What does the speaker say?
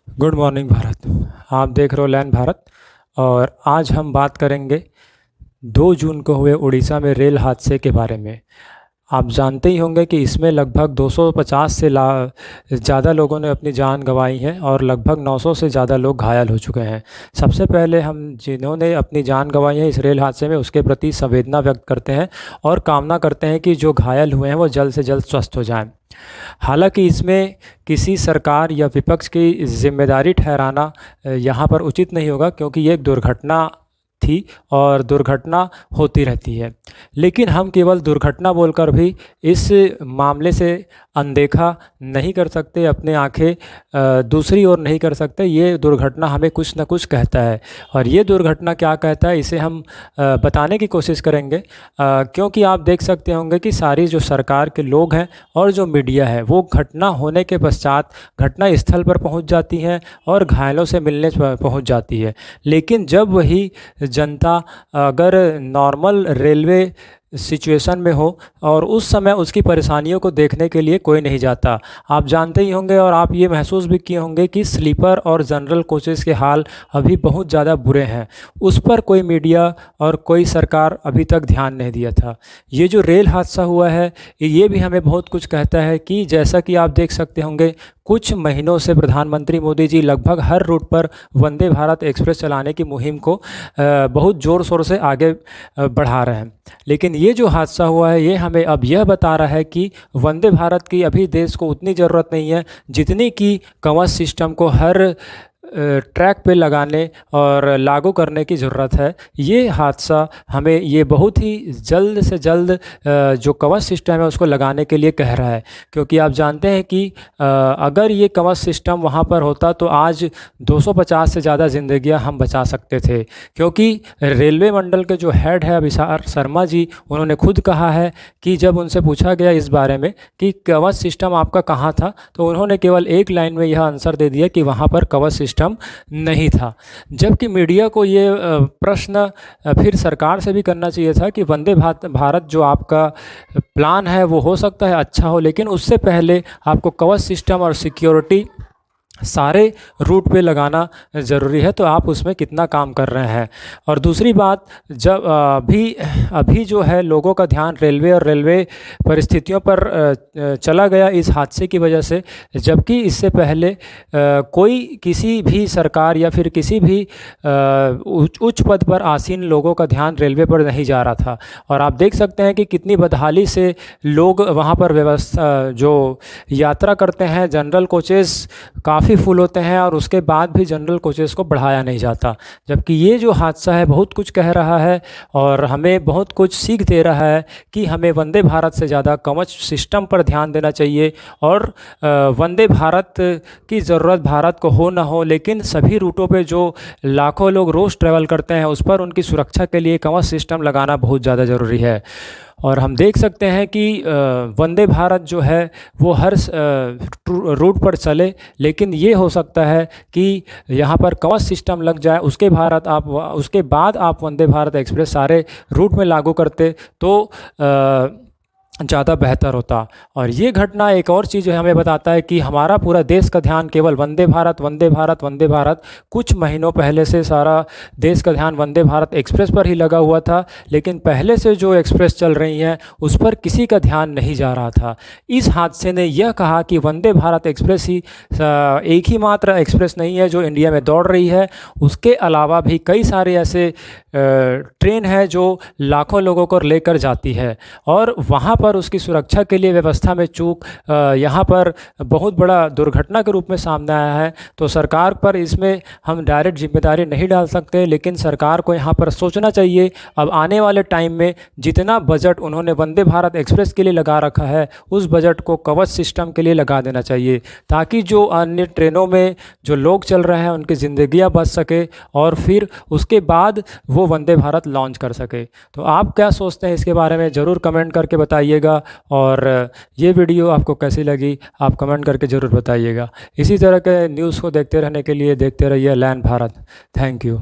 Good morning Bharat. आप देख रहे हो लैंड भारत। और आज हम बात करेंगे 2 जून को हुए उड़ीसा में रेल हादसे के बारे में। आप जानते ही होंगे कि इसमें लगभग 250 से ज़्यादा लोगों ने अपनी जान गंवाई है और लगभग 900 से ज़्यादा लोग घायल हो चुके हैं। सबसे पहले हम जिन्होंने अपनी जान गंवाई है इस रेल हादसे में उसके प्रति संवेदना व्यक्त करते हैं और कामना करते हैं कि जो घायल हुए हैं वो जल्द से जल्द स्वस्थ हो जाएं। हालांकि इसमें किसी सरकार या विपक्ष की जिम्मेदारी ठहराना यहाँ पर उचित नहीं होगा, क्योंकि ये एक दुर्घटना थी और दुर्घटना होती रहती है। लेकिन हम केवल दुर्घटना बोलकर भी इस मामले से अनदेखा नहीं कर सकते, अपने आंखें दूसरी ओर नहीं कर सकते। ये दुर्घटना हमें कुछ न कुछ कहता है और ये दुर्घटना क्या कहता है इसे हम बताने की कोशिश करेंगे, क्योंकि आप देख सकते होंगे कि सारी जो सरकार के लोग हैं और जो मीडिया है वो घटना होने के पश्चात घटना स्थल पर पहुंच जाती हैं और घायलों से मिलने पहुंच जाती है। लेकिन जब वही जनता अगर नॉर्मल रेलवे सिचुएशन में हो और उस समय उसकी परेशानियों को देखने के लिए कोई नहीं जाता। आप जानते ही होंगे और आप ये महसूस भी किए होंगे कि स्लीपर और जनरल कोचेज़ के हाल अभी बहुत ज़्यादा बुरे हैं। उस पर कोई मीडिया और कोई सरकार अभी तक ध्यान नहीं दिया था। ये जो रेल हादसा हुआ है ये भी हमें बहुत कुछ कहता है कि जैसा कि आप देख सकते होंगे कुछ महीनों से प्रधानमंत्री मोदी जी लगभग हर रूट पर वंदे भारत एक्सप्रेस चलाने की मुहिम को बहुत ज़ोर शोर से आगे बढ़ा रहे हैं। लेकिन ये जो हादसा हुआ है ये हमें अब यह बता रहा है कि वंदे भारत की अभी देश को उतनी ज़रूरत नहीं है जितनी कि कवच सिस्टम को हर ट्रैक पे लगाने और लागू करने की ज़रूरत है। ये हादसा हमें ये बहुत ही जल्द से जल्द जो कवच सिस्टम है उसको लगाने के लिए कह रहा है, क्योंकि आप जानते हैं कि अगर ये कवच सिस्टम वहाँ पर होता तो आज 250 से ज़्यादा ज़िंदगियाँ हम बचा सकते थे। क्योंकि रेलवे मंडल के जो हेड है अभिसार शर्मा जी, उन्होंने खुद कहा है कि जब उनसे पूछा गया इस बारे में कि कवच सिस्टम आपका कहाँ था, तो उन्होंने केवल एक लाइन में यह आंसर दे दिया कि वहाँ पर कवच सिस्टम नहीं था। जबकि मीडिया को ये प्रश्न फिर सरकार से भी करना चाहिए था कि वंदे भारत जो आपका प्लान है वो हो सकता है अच्छा हो, लेकिन उससे पहले आपको कवच सिस्टम और सिक्योरिटी सारे रूट पे लगाना ज़रूरी है। तो आप उसमें कितना काम कर रहे हैं। और दूसरी बात, जब अभी जो है लोगों का ध्यान रेलवे और रेलवे परिस्थितियों पर चला गया इस हादसे की वजह से, जबकि इससे पहले कोई किसी भी सरकार या फिर किसी भी उच्च पद पर आसीन लोगों का ध्यान रेलवे पर नहीं जा रहा था। और आप देख सकते हैं कि कितनी बदहाली से लोग वहाँ पर व्यवस्था जो यात्रा करते हैं, जनरल कोचेज़ काफ़ी फुल होते हैं और उसके बाद भी जनरल कोचेज़ को बढ़ाया नहीं जाता। जबकि ये जो हादसा है बहुत कुछ कह रहा है और हमें बहुत कुछ सीख दे रहा है कि हमें वंदे भारत से ज़्यादा कवच सिस्टम पर ध्यान देना चाहिए। और वंदे भारत की ज़रूरत भारत को हो ना हो, लेकिन सभी रूटों पे जो लाखों लोग रोज़ ट्रैवल करते हैं उस पर उनकी सुरक्षा के लिए कवच सिस्टम लगाना बहुत ज़्यादा ज़रूरी है। और हम देख सकते हैं कि वंदे भारत जो है वो हर रूट पर चले, लेकिन ये हो सकता है कि यहाँ पर कवच सिस्टम लग जाए, उसके बाद आप वंदे भारत एक्सप्रेस सारे रूट में लागू करते तो ज़्यादा बेहतर होता। और ये घटना एक और चीज़ हमें बताता है कि हमारा पूरा देश का ध्यान केवल वंदे भारत वंदे भारत वंदे भारत, कुछ महीनों पहले से सारा देश का ध्यान वंदे भारत एक्सप्रेस पर ही लगा हुआ था। लेकिन पहले से जो एक्सप्रेस चल रही हैं उस पर किसी का ध्यान नहीं जा रहा था। इस हादसे ने यह कहा कि वंदे भारत एक्सप्रेस ही एक ही मात्र एक्सप्रेस नहीं है जो इंडिया में दौड़ रही है, उसके अलावा भी कई सारे ऐसे ट्रेन है जो लाखों लोगों को लेकर जाती है। और वहाँ पर उसकी सुरक्षा के लिए व्यवस्था में चूक यहाँ पर बहुत बड़ा दुर्घटना के रूप में सामने आया है। तो सरकार पर इसमें हम डायरेक्ट जिम्मेदारी नहीं डाल सकते, लेकिन सरकार को यहाँ पर सोचना चाहिए अब आने वाले टाइम में जितना बजट उन्होंने वंदे भारत एक्सप्रेस के लिए लगा रखा है उस बजट को कवच सिस्टम के लिए लगा देना चाहिए, ताकि जो अन्य ट्रेनों में जो लोग चल रहे हैं उनकी ज़िंदगियाँ बच सके और फिर उसके बाद वो वंदे भारत लॉन्च कर सके। तो आप क्या सोचते हैं इसके बारे में ज़रूर कमेंट करके बताइएगा। और ये वीडियो आपको कैसी लगी आप कमेंट करके ज़रूर बताइएगा। इसी तरह के न्यूज़ को देखते रहने के लिए देखते रहिए लैंड भारत। Thank you.